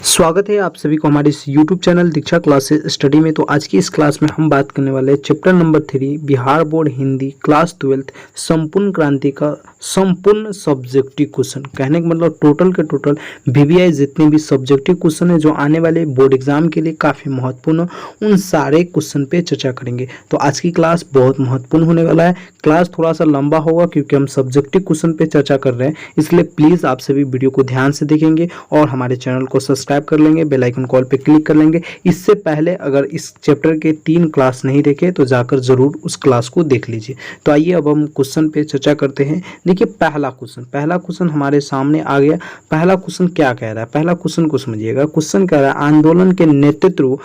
स्वागत है आप सभी को हमारे इस YouTube चैनल दीक्षा क्लासेस स्टडी में। तो आज की इस क्लास में हम बात करने वाले हैं chapter number 3 Bihar board Hindi class 12 संपूर्ण क्रांति का संपूर्ण सब्जेक्टिव क्वेश्चन। कहने का मतलब टोटल के टोटल VBI जितने भी सब्जेक्टिव क्वेश्चन है जो आने वाले बोर्ड एग्जाम के लिए काफ़ी महत्वपूर्ण, उन सारे क्वेश्चन पे चर्चा करेंगे। तो आज की क्लास बहुत महत्वपूर्ण होने वाला है। क्लास थोड़ा सा लंबा होगा क्योंकि हम सब्जेक्टिव क्वेश्चन पे चर्चा कर रहे हैं, इसलिए प्लीज़ आप सभी वीडियो को ध्यान से देखेंगे और हमारे चैनल को सब्सक्राइब कर लेंगे, बेल आइकन कॉल पे क्लिक कर लेंगे। इससे पहले अगर इस चैप्टर के 3 क्लास नहीं देखे तो जाकर जरूर उस क्लास को देख लीजिए। तो आइए अब हम क्वेश्चन पे चर्चा करते हैं। देखिए पहला क्वेश्चन हमारे सामने आ गया। पहला क्वेश्चन क्या कह रहा है, पहला क्वेश्चन को समझिएगा। क्वेश्चन कह रहा है आंदोलन के नेतृत्व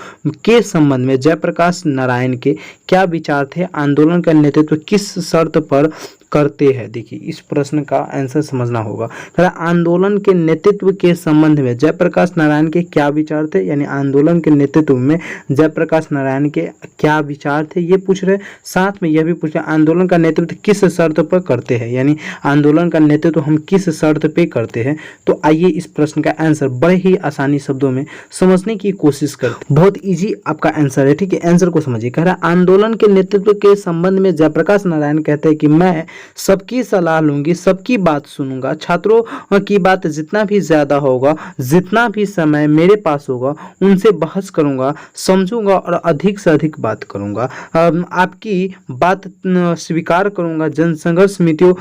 के संबंध में जयप्रकाश नारायण के क्या विचार थे, आंदोलन का नेतृत्व किस शर्त पर करते हैं। देखिए इस प्रश्न का आंसर समझना होगा। आंदोलन के नेतृत्व के संबंध में जयप्रकाश नारायण के क्या विचार थे, यानी आंदोलन के नेतृत्व में जयप्रकाश नारायण के क्या विचार थे ये पूछ रहे। साथ में यह भी पूछ रहे आंदोलन का नेतृत्व किस शर्त पर करते हैं, यानी आंदोलन का नेतृत्व हम किस शर्त पे करते हैं। तो आइए इस प्रश्न का आंसर बड़े ही आसानी शब्दों में समझने की कोशिश करते। बहुत ईजी आपका आंसर है, ठीक है। आंसर को समझिए। कह रहा है आंदोलन के नेतृत्व के संबंध में जयप्रकाश नारायण कहते हैं कि मैं सबकी सलाह लूंगी, सबकी बात सुनूंगा, छात्रों की बात जितना भी ज्यादा होगा, जितना भी समय मेरे पास होगा उनसे बहस करूंगा, समझूंगा और अधिक से अधिक बात करूंगा, आपकी बात स्वीकार करूंगा जनसंघर्ष समितियों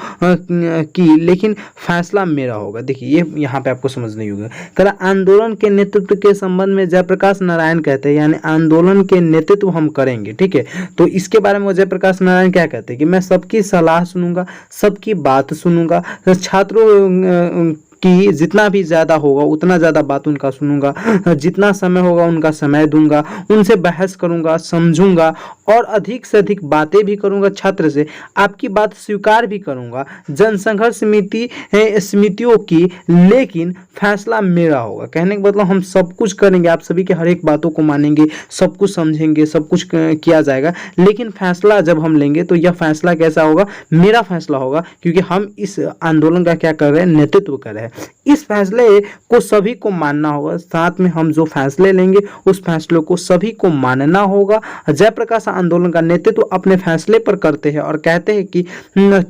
की, लेकिन फैसला मेरा होगा। देखिए ये यहाँ पे आपको समझना होगा। कह रहा आंदोलन के नेतृत्व के संबंध में जयप्रकाश नारायण कहते हैं, यानी आंदोलन के नेतृत्व हम करेंगे, ठीक है। तो इसके बारे में जयप्रकाश नारायण क्या कहते हैं कि मैं सबकी सलाह सुनूंगा, सबकी बात सुनूंगा, छात्रों कि जितना भी ज़्यादा होगा उतना ज़्यादा बात उनका सुनूंगा, जितना समय होगा उनका समय दूंगा, उनसे बहस करूंगा, समझूंगा और अधिक से अधिक बातें भी करूंगा छात्र से, आपकी बात स्वीकार भी करूंगा जनसंघर्ष समितियों की, लेकिन फैसला मेरा होगा। कहने का मतलब हम सब कुछ करेंगे, आप सभी के हर एक बातों को मानेंगे, सब कुछ समझेंगे, सब कुछ किया जाएगा, लेकिन फैसला जब हम लेंगे तो यह फैसला कैसा होगा, मेरा फैसला होगा, क्योंकि हम इस आंदोलन का क्या कर रहे हैं, नेतृत्व कर रहे हैं। इस फैसले को सभी को मानना होगा, साथ में हम जो फैसले लेंगे उस फैसले को सभी को मानना होगा। जयप्रकाश आंदोलन का नेतृत्व अपने फैसले पर करते हैं और कहते हैं कि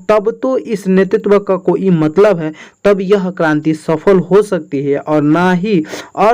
तब तो इस नेतृत्व का कोई मतलब है, तब यह क्रांति सफल हो सकती है, और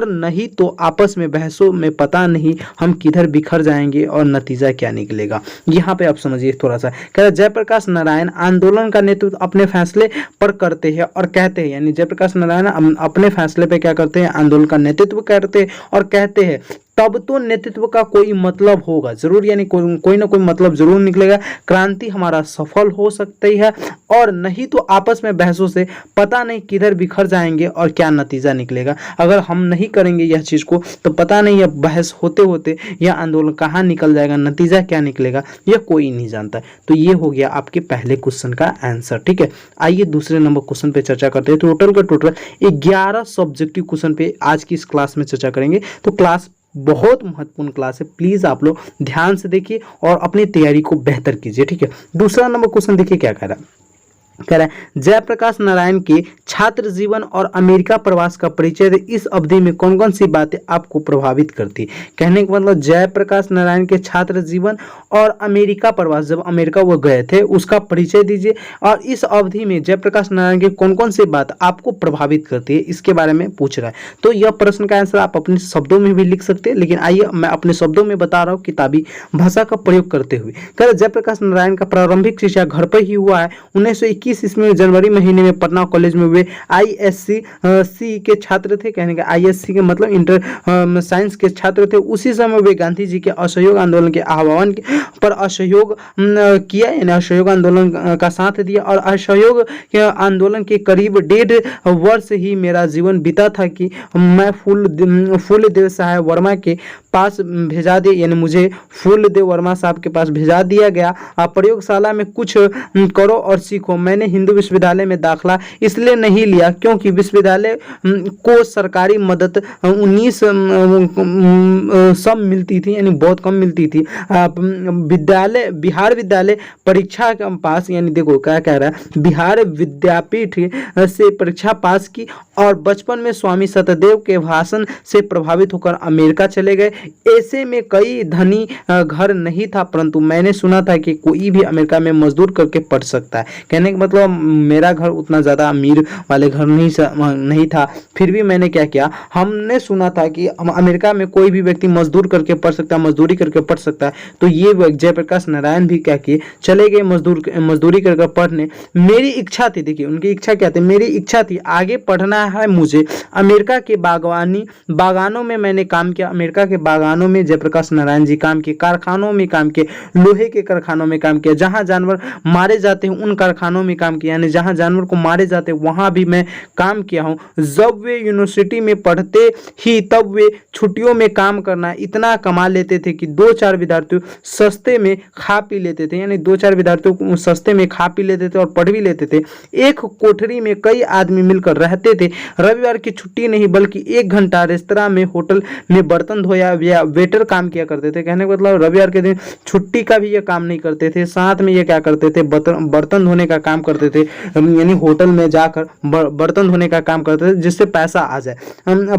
नहीं तो आपस में बहसों में पता नहीं हम किधर बिखर जाएंगे और नतीजा क्या निकलेगा। यहाँ पे आप समझिए थोड़ा सा। कह रहा जयप्रकाश नारायण आंदोलन का नेतृत्व अपने फैसले पर करते हैं और कहते हैं, यानी जयप्रकाश नारायण अपने फैसले पे क्या करते हैं, आंदोलन का नेतृत्व करते हैं और कहते हैं तब तो नेतृत्व का कोई मतलब होगा जरूर, यानी कोई ना कोई मतलब जरूर निकलेगा, क्रांति हमारा सफल हो सकती है, और नहीं तो आपस में बहसों से पता नहीं किधर बिखर जाएंगे और क्या नतीजा निकलेगा। अगर हम नहीं करेंगे यह चीज को तो पता नहीं यह बहस होते होते यह आंदोलन कहाँ निकल जाएगा, नतीजा क्या निकलेगा यह कोई नहीं जानता। तो ये हो गया आपके पहले क्वेश्चन का आंसर, ठीक है। आइए दूसरे नंबर क्वेश्चन पे चर्चा करते हैं। टोटल का टोटल 11 सब्जेक्टिव क्वेश्चन पे आज की इस क्लास में चर्चा करेंगे। तो क्लास बहुत महत्वपूर्ण क्लास है, प्लीज आप लोग ध्यान से देखिए और अपनी तैयारी को बेहतर कीजिए, ठीक है। दूसरा नंबर क्वेश्चन देखिए क्या कह रहा है। कह रहा है जयप्रकाश नारायण के छात्र जीवन और अमेरिका प्रवास का परिचय दे, इस अवधि में कौन कौन सी बातें आपको प्रभावित करती। कहने का मतलब जयप्रकाश नारायण के छात्र जीवन और अमेरिका प्रवास, जब अमेरिका वो गए थे उसका परिचय दीजिए, और इस अवधि में जयप्रकाश नारायण की कौन कौन सी बात आपको प्रभावित करती है, इसके बारे में पूछ रहा है। तो यह प्रश्न का आंसर आप अपने शब्दों में भी लिख सकते हैं, लेकिन आइए मैं अपने शब्दों में बता रहा हूँ किताबी भाषा का प्रयोग करते हुए। कह रहे जयप्रकाश नारायण का प्रारंभिक शिक्षा घर पर ही हुआ है। 1921 इसमें जनवरी महीने में पटना कॉलेज में वे ISC के छात्र थे। कहने का ISC के मतलब इंटर साइंस के छात्र थे। उसी समय वे गांधी जी के असहयोग आंदोलन के आह्वान पर असहयोग किया, यानी असहयोग आंदोलन का साथ दिया, और असहयोग आंदोलन के करीब 1.5 वर्ष ही मेरा जीवन बीता था कि मैं फूलदेव साहब वर्मा के पास भेजा दिया, यानी मुझे फूलदेव वर्मा साहब के पास भेजा दिया गया। प्रयोगशाला में कुछ करो और सीखो। मैंने मैंने हिंदू विश्वविद्यालय में दाखिला इसलिए नहीं लिया क्योंकि विश्वविद्यालय को सरकारी मदद 19 सब मिलती थी, यानी बहुत कम मिलती थी। विद्यालय बिहार विद्यालय परीक्षा का पास, यानी देखो क्या कह रहा है, बिहार विद्यापीठ से परीक्षा पास की और बचपन में स्वामी सत्यदेव के भाषण से प्रभावित होकर अमेरिका चले गए। ऐसे में कई धनी घर नहीं था, परंतु मैंने सुना था कि कोई भी अमेरिका में मजदूर करके पढ़ सकता है। कहने का मतलब मेरा घर उतना ज़्यादा अमीर वाले घर नहीं था, फिर भी मैंने क्या किया, हमने सुना था कि अमेरिका में कोई भी व्यक्ति मजदूर करके पढ़ सकता है, मजदूरी करके पढ़ सकता है। तो ये जयप्रकाश नारायण भी क्या किए, चले गए मजदूरी करके पढ़ने। मेरी इच्छा थी, देखिए उनकी इच्छा क्या थी, मेरी इच्छा थी आगे पढ़ना है मुझे। अमेरिका के बागानों में मैंने काम किया, अमेरिका के बागानों में जयप्रकाश नारायण जी काम किए, कारखानों में काम किए, लोहे के कारखानों में काम किया, जहां जानवर मारे जाते हैं उन कारखानों में काम किया, यानी जहां जानवर को मारे जाते हैं वहां भी मैं काम किया हूं। जब वे यूनिवर्सिटी में पढ़ते ही तब वे छुट्टियों में काम करना इतना कमा लेते थे कि 2-4 विद्यार्थी सस्ते में खा पी लेते थे, यानी 2-4 विद्यार्थियों सस्ते में खा पी लेते थे और पढ़ भी लेते थे। एक कोठरी में कई आदमी मिलकर रहते थे। रविवार की छुट्टी नहीं बल्कि 1 घंटा रेस्तरां में, होटल में बर्तन धोया या वेटर काम किया करते थे। कहने का मतलब रविवार के दिन छुट्टी का भी ये काम नहीं करते थे, साथ में ये क्या करते थे, बर्तन धोने का काम करते थे, यानी होटल में जाकर बर्तन धोने का काम करते थे जिससे पैसा आ जाए।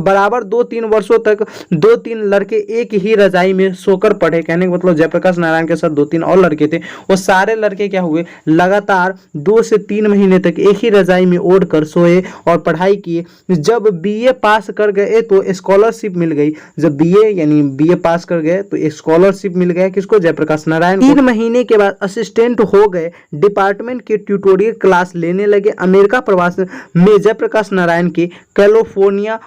बराबर 2-3 वर्षों तक 2-3 लड़के एक ही रजाई में सोकर पढ़े। कहने का मतलब जयप्रकाश नारायण के साथ 2-3 और लड़के थे, वो सारे लड़के क्या हुए, लगातार 2 से 3 महीने तक एक ही रजाई में ओढ़ कर सोए और पढ़ाई किए। जब बीए पास कर गए तो स्कॉलरशिप मिल गई। जब बीए पास कर गए तो स्कॉलरशिप मिल गया किसको, जयप्रकाश नारायण। 3 महीने के बाद असिस्टेंट हो गए, डिपार्टमेंट के ट्यूटोरियल क्लास लेने लगे। अमेरिका प्रवास में जयप्रकाश नारायण के कैलिफोर्निया,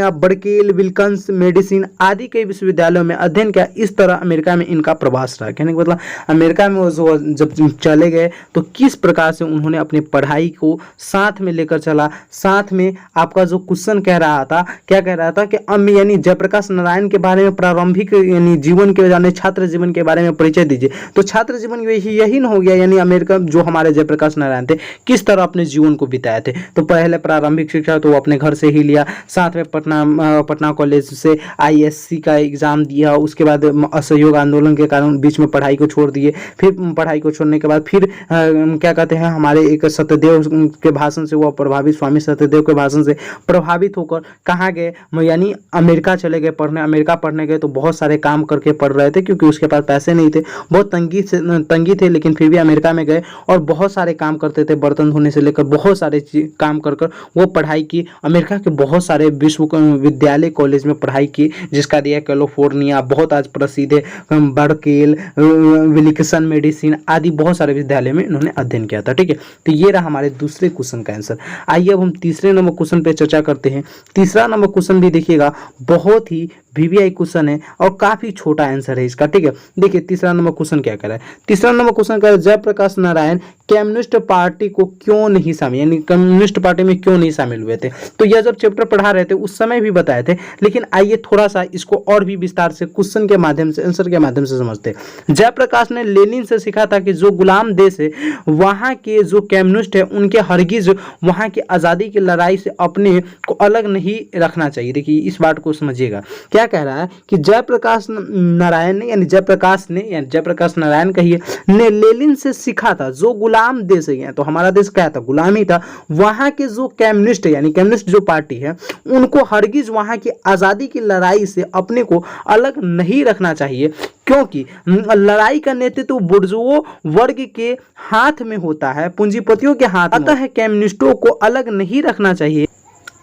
बर्केल, विल्कन्स, मेडिसिन आदि कई विश्वविद्यालयों में अध्ययन किया। इस तरह अमेरिका में इनका प्रवास रहा। कहने का मतलब अमेरिका में वो जब चले गए तो किस प्रकार से उन्होंने अपनी पढ़ाई को साथ में लेकर चला। साथ में आपका जो क्वेश्चन कह रहा था, क्या कह रहा था कि यानी जयप्रकाश नारायण के बारे में प्रारंभिक यानी जीवन के यानी छात्र जीवन के बारे में परिचय दीजिए। तो छात्र जीवन यही न हो गया, यानी अमेरिका जो हमारे जयप्रकाश नारायण थे किस तरह अपने जीवन को बिताए थे। तो पहले प्रारंभिक शिक्षा तो वो अपने घर से ही लिया, साथ में पटना कॉलेज से आईएससी का एग्जाम दिया। उसके बाद असहयोग आंदोलन के कारण बीच में पढ़ाई को छोड़ दिए। फिर पढ़ाई को छोड़ने के बाद फिर क्या कहते हैं, हमारे एक सत्यदेव के भाषण से वो प्रभावित, स्वामी सत्यदेव के भाषण से प्रभावित होकर कहाँ गए, यानी अमेरिका चले गए पढ़ने। अमेरिका पढ़ने गए तो बहुत सारे काम करके पढ़ रहे थे क्योंकि उसके पास पैसे नहीं थे, बहुत तंगी थे, लेकिन फिर भी अमेरिका में गए और बहुत सारे काम करते थे, बर्तन धोने से लेकर बहुत सारे काम कर वो पढ़ाई की। अमेरिका के बहुत सारे विश्वविद्यालय कॉलेज में पढ़ाई की, जिसका दिया कैलिफोर्निया बहुत आज प्रसिद्ध है, बर्केल, विल्सन, मेडिसिन आदि बहुत सारे विद्यालय में इन्होंने अध्ययन किया था। ठीक है, तो ये रहा हमारे दूसरे क्वेश्चन का आंसर। आइए अब हम तीसरे नंबर क्वेश्चन पे चर्चा करते हैं। तीसरा नंबर क्वेश्चन भी देखिएगा, बहुत ही वीवीआई क्वेश्चन है और काफी छोटा आंसर है इसका। ठीक है, देखिए तीसरा नंबर क्वेश्चन क्या कह रहा है। तीसरा नंबर क्वेश्चन कह रहा है, जयप्रकाश नारायण कम्युनिस्ट पार्टी को क्यों नहीं शामिल, यानी कम्युनिस्ट पार्टी में क्यों नहीं शामिल हुए थे। तो यह जब चैप्टर पढ़ा रहे थे उस समय भी बताए थे, लेकिन आइए थोड़ा सा इसको और भी विस्तार से क्वेश्चन के माध्यम से, आंसर के माध्यम से समझते हैं। जयप्रकाश ने लेनिन से सीखा था कि जो गुलाम देश है वहां के जो कम्युनिस्ट है उनके हरगिज वहां की आजादी की लड़ाई से अपने को अलग नहीं रखना चाहिए। देखिए इस बात को समझिएगा, क्या कह रहा है कि जयप्रकाश नारायण ने, यानी जयप्रकाश नारायण कहिए, ने लेनिन से सीखा था जो गुलाम देश है, तो हमारा देश क्या था, गुलाम ही था। वहां के जो कम्युनिस्ट है, यानी कम्युनिस्ट जो पार्टी है, उनको हरगिज वहां की आजादी की लड़ाई से अपने को अलग नहीं रखना चाहिए, क्योंकि लड़ाई का नेतृत्व बुर्जुओं वर्ग के हाथ में होता है, पूंजीपतियों के हाथ में। अतः कम्युनिस्टों को अलग नहीं रखना चाहिए,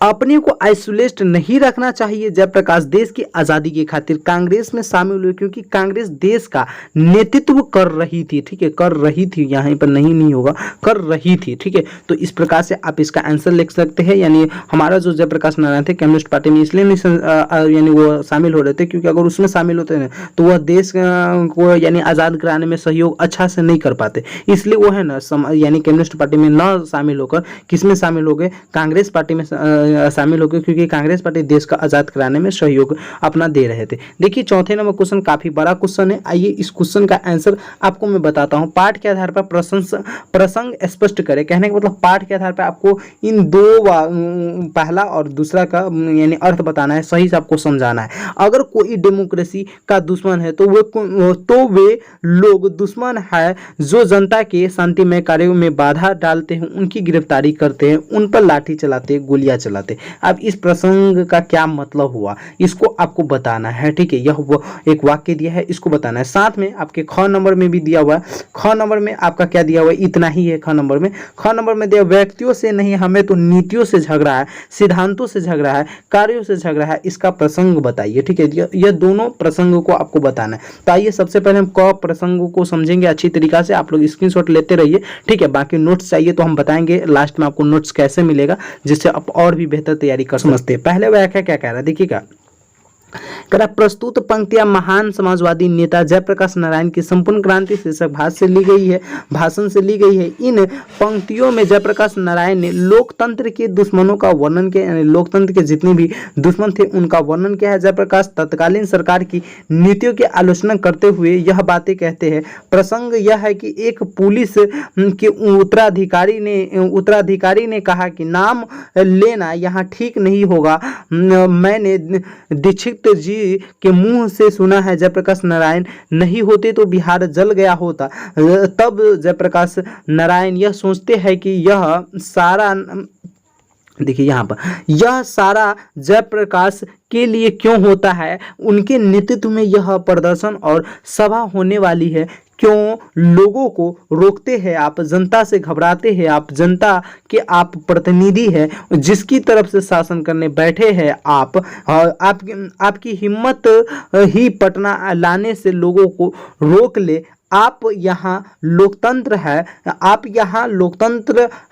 अपने को आइसोलेट नहीं रखना चाहिए। जयप्रकाश देश की आज़ादी की खातिर कांग्रेस में शामिल हुए, क्योंकि कांग्रेस देश का नेतृत्व कर रही थी। ठीक है, कर रही थी, यहाँ पर नहीं होगा, कर रही थी। ठीक है, तो इस प्रकार से आप इसका आंसर लिख सकते हैं। यानी हमारा जो जयप्रकाश नारायण थे कम्युनिस्ट पार्टी में इसलिए नहीं यानी वो शामिल हो रहे थे क्योंकि अगर उसमें शामिल होते हैं तो वह देश को यानी आज़ाद कराने में सहयोग अच्छा से नहीं कर पाते, इसलिए वो है ना यानी कम्युनिस्ट पार्टी में न शामिल होकर किस में शामिल हो गए, कांग्रेस पार्टी में शामिल हो गए, क्योंकि कांग्रेस पार्टी देश का आज़ाद कराने में सहयोग अपना दे रहे थे। देखिए चौथे नंबर क्वेश्चन काफ़ी बड़ा क्वेश्चन है। आइए इस क्वेश्चन का आंसर आपको मैं बताता हूँ। पाठ के आधार पर प्रसंग स्पष्ट करें। कहने का मतलब पाठ के आधार पर आपको इन दो पहला और दूसरा का यानी अर्थ बताना है, सही से आपको समझाना है। अगर कोई डेमोक्रेसी का दुश्मन है तो वे लोग दुश्मन है जो जनता के शांतिमय कार्यों में बाधा डालते हैं, उनकी गिरफ्तारी करते हैं, उन पर लाठी चलाते हैं, गोलियां चलाते हैं। अब इस प्रसंग का क्या मतलब हुआ, इसको आपको बताना है। ठीक है, यह एक वाक्य दिया है, इसको बताना है। साथ में आपके ख नंबर में भी दिया हुआ है। ख नंबर में आपका क्या दिया हुआ है, इतना ही है। ख नंबर में दिया व्यक्तियों से नहीं, हमें तो नीतियों से झगड़ा है, सिद्धांतों से झगड़ा है, कार्यों से झगड़ा है। इसका प्रसंग बताइए। ठीक है, यह दोनों प्रसंगों को आपको बताना है। तो आइए सबसे पहले हम क प्रसंगों को समझेंगे अच्छी तरीका से। आप लोग स्क्रीनशॉट लेते रहिए। ठीक है, बाकी नोट्स चाहिए तो हम बताएंगे लास्ट में आपको नोट्स कैसे मिलेगा, जिससे आप और भी बेहतर तैयारी कर समझते हैं। पहले व्याख्या क्या कह रहा है, देखिएगा। प्रस्तुत पंक्तियां महान समाजवादी नेता जयप्रकाश नारायण की संपूर्ण क्रांति शीर्षक भाषण से ली गई है। इन पंक्तियों में जयप्रकाश नारायण ने लोकतंत्र के दुश्मनों का वर्णन किया, यानी लोकतंत्र के जितने भी दुश्मन थे उनका वर्णन किया है। जयप्रकाश तत्कालीन सरकार की नीतियों की आलोचना करते हुए यह बातें कहते हैं। प्रसंग यह है कि एक पुलिस के उत्तराधिकारी ने कहा कि नाम लेना यहाँ ठीक नहीं होगा। मैंने दीक्षित जी के मुंह से सुना है जयप्रकाश नारायण नहीं होते तो बिहार जल गया होता। तब जयप्रकाश नारायण यह सोचते हैं कि यह सारा, देखिए यहाँ पर, यह सारा जयप्रकाश के लिए क्यों होता है। उनके नेतृत्व में यह प्रदर्शन और सभा होने वाली है। क्यों लोगों को रोकते हैं आप, जनता से घबराते हैं आप, जनता के आप प्रतिनिधि हैं, जिसकी तरफ से शासन करने बैठे हैं आप। आपकी हिम्मत ही पटना लाने से लोगों को रोक ले। आप यहाँ लोकतंत्र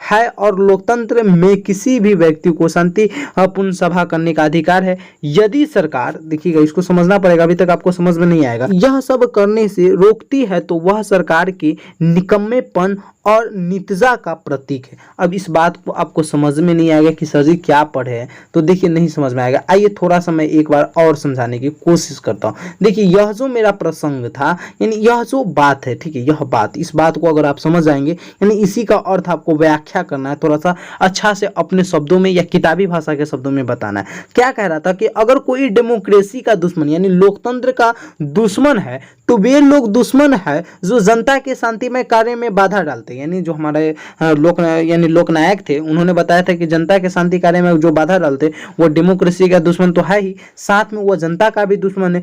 है और लोकतंत्र में किसी भी व्यक्ति को शांतिपूर्ण सभा करने का अधिकार है। यदि सरकार, देखिएगा इसको समझना पड़ेगा, अभी तक आपको समझ में नहीं आएगा, यह सब करने से रोकती है तो वह सरकार के निकम्मेपन और नितजा का प्रतीक है। अब इस बात को आपको समझ में नहीं आएगा कि सर जी क्या पढ़े हैं, तो देखिए नहीं समझ में आएगा। आइए थोड़ा सा मैं एक बार और समझाने की कोशिश करता हूँ। देखिए यह जो मेरा प्रसंग था, यानी यह जो बात है, ठीक है, यह बात, इस बात को अगर आप समझ जाएंगे, यानी इसी का अर्थ आपको व्याख्या करना है, थोड़ा सा अच्छा से अपने शब्दों में या किताबी भाषा के शब्दों में बताना है। क्या कह रहा था कि अगर कोई डेमोक्रेसी का दुश्मन यानी लोकतंत्र का दुश्मन है तो वे लोग दुश्मन है जो जनता के शांतिमय कार्य में बाधा डालते हैं। यानी जो हमारे लोकनायक थे, उन्होंने बताया था कि जनता के शांति कार्य में जो बाधा डालते वो डेमोक्रेसी का दुश्मन तो है ही, साथ में वो जनता का भी दुश्मन है,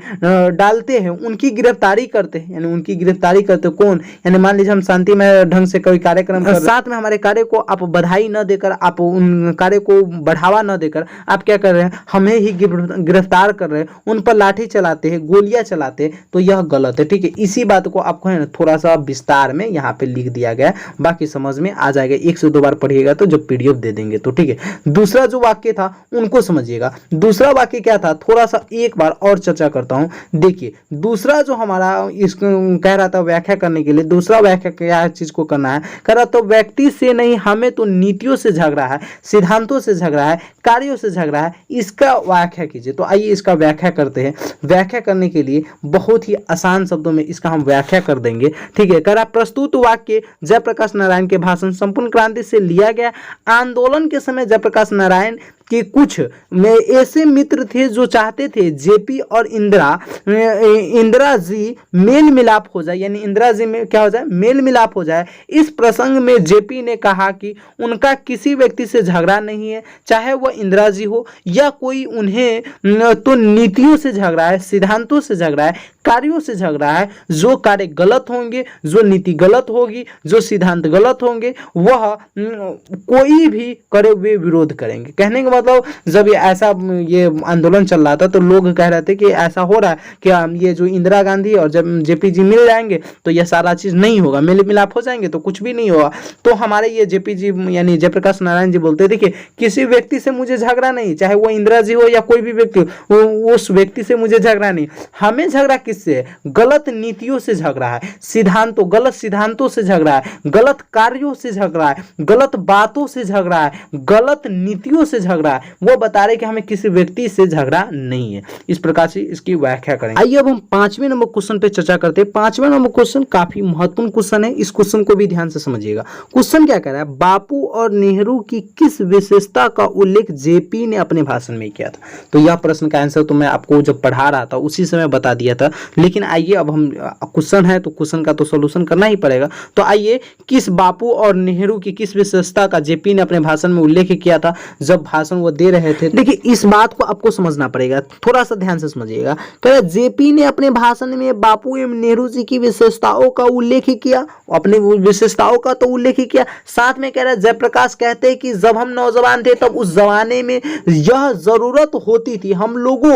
डालते हैं, उनकी गिरफ्तारी करते हैं। यानी उनकी गिरफ्तारी करते कौन, यानी मान लीजिए हम शांतिमय ढंग से कोई कार्यक्रम कर, साथ में हमारे कार्य को आप बधाई न देकर, आप उन कार्य को बढ़ावा न देकर आप क्या कर रहे हैं, हमें ही गिरफ्तार कर रहे हैं, उन पर लाठी चलाते हैं, गोलियां चलाते हैं, तो यह गलत है। ठीक है, इसी बात को आपको है ना थोड़ा सा विस्तार में यहाँ पे लिख दिया गया, बाकी समझ में आ जाएगा। एक से दो बार पढ़िएगा तो जब पीडीएफ दे देंगे तो ठीक है। दूसरा जो वाक्य था उनको समझिएगा। दूसरा वाक्य क्या था, थोड़ा सा एक बार और चर्चा करता हूँ। देखिए दूसरा जो हमारा इस कह रहा था व्याख्या करने के लिए, दूसरा व्याख्या क्या चीज को करना है, कह रहा तो व्यक्ति से नहीं, हमें तो नीतियों से झगड़ा है, सिद्धांतों से झगड़ा है, कार्यों से झगड़ा है। इसका व्याख्या कीजिए। तो आइए इसका व्याख्या करते हैं। व्याख्या करने के लिए बहुत ही आसान शब्दों में इसका हम व्याख्या कर देंगे। ठीक है, करा प्रस्तुत वाक्य जयप्रकाश नारायण के भाषण संपूर्ण क्रांति से लिया गया। आंदोलन के समय जयप्रकाश नारायण कि कुछ में ऐसे मित्र थे जो चाहते थे जेपी और इंदिरा जी मेल मिलाप हो जाए, यानी इंदिरा जी में क्या हो जाए, मेल मिलाप हो जाए। इस प्रसंग में जेपी ने कहा कि उनका किसी व्यक्ति से झगड़ा नहीं है, चाहे वह इंदिरा जी हो या कोई, उन्हें तो नीतियों से झगड़ा है, सिद्धांतों से झगड़ा है, कार्यों से झगड़ा है। जो कार्य गलत होंगे, जो नीति गलत होगी, जो सिद्धांत गलत होंगे, वह कोई भी करे वे विरोध करेंगे। कहने का मतलब जब ये आंदोलन चल रहा था तो लोग कह रहे थे कि ऐसा हो रहा है कि ये जो इंदिरा गांधी और जब जेपी जी मिल जाएंगे तो ये सारा चीज नहीं होगा, मेल मिलाप हो जाएंगे तो कुछ भी नहीं होगा। तो हमारे ये जेपी जी यानी जयप्रकाश नारायण जी बोलते, देखिए किसी व्यक्ति से मुझे झगड़ा नहीं, चाहे वो इंदिरा जी हो या कोई भी व्यक्ति हो, उस व्यक्ति से मुझे झगड़ा नहीं, हमें झगड़ा किससे किससे है? गलत नीतियों से झगड़ा है, सिद्धांतों, गलत सिद्धांतों से झगड़ा है, गलत कार्यों से झगड़ा है, गलत बातों से झगड़ा है, गलत नीतियों से झगड़ा है। वो बता रहे कि हमें किसी व्यक्ति से झगड़ा नहीं है। इस प्रकार से इसकी व्याख्या करेंगे। आइए अब हम 5वें नंबर क्वेश्चन पे चर्चा करते हैं। 5वां नंबर क्वेश्चन काफी महत्वपूर्ण क्वेश्चन है, इस क्वेश्चन को भी ध्यान से समझिएगा। क्वेश्चन क्या कह रहा है? बापू और नेहरू की किस विशेषता का उल्लेख जेपी ने अपने भाषण में किया था? तो यह प्रश्न का आंसर तो मैं आपको जब पढ़ा रहा था उसी समय बता दिया था, लेकिन आइए अब हम क्वेश्चन है तो क्वेश्चन का तो सॉल्यूशन करना ही पड़ेगा। तो आइए, किस बापू और नेहरू की किस विशेषता का जेपी ने अपने भाषण में उल्लेख किया था जब भाषण वो दे रहे थे? देखिए, इस बात को आपको समझना पड़ेगा, थोड़ा सा ध्यान से समझिएगा। कह रहा जेपी ने अपने भाषण में बापू एवं नेहरू जी की विशेषताओं का उल्लेख किया, अपने विशेषताओं का तो उल्लेख किया, साथ में कह रहा है जयप्रकाश कहते हैं कि जब हम नौजवान थे तब उस जमाने में यह जरूरत होती थी हम लोगों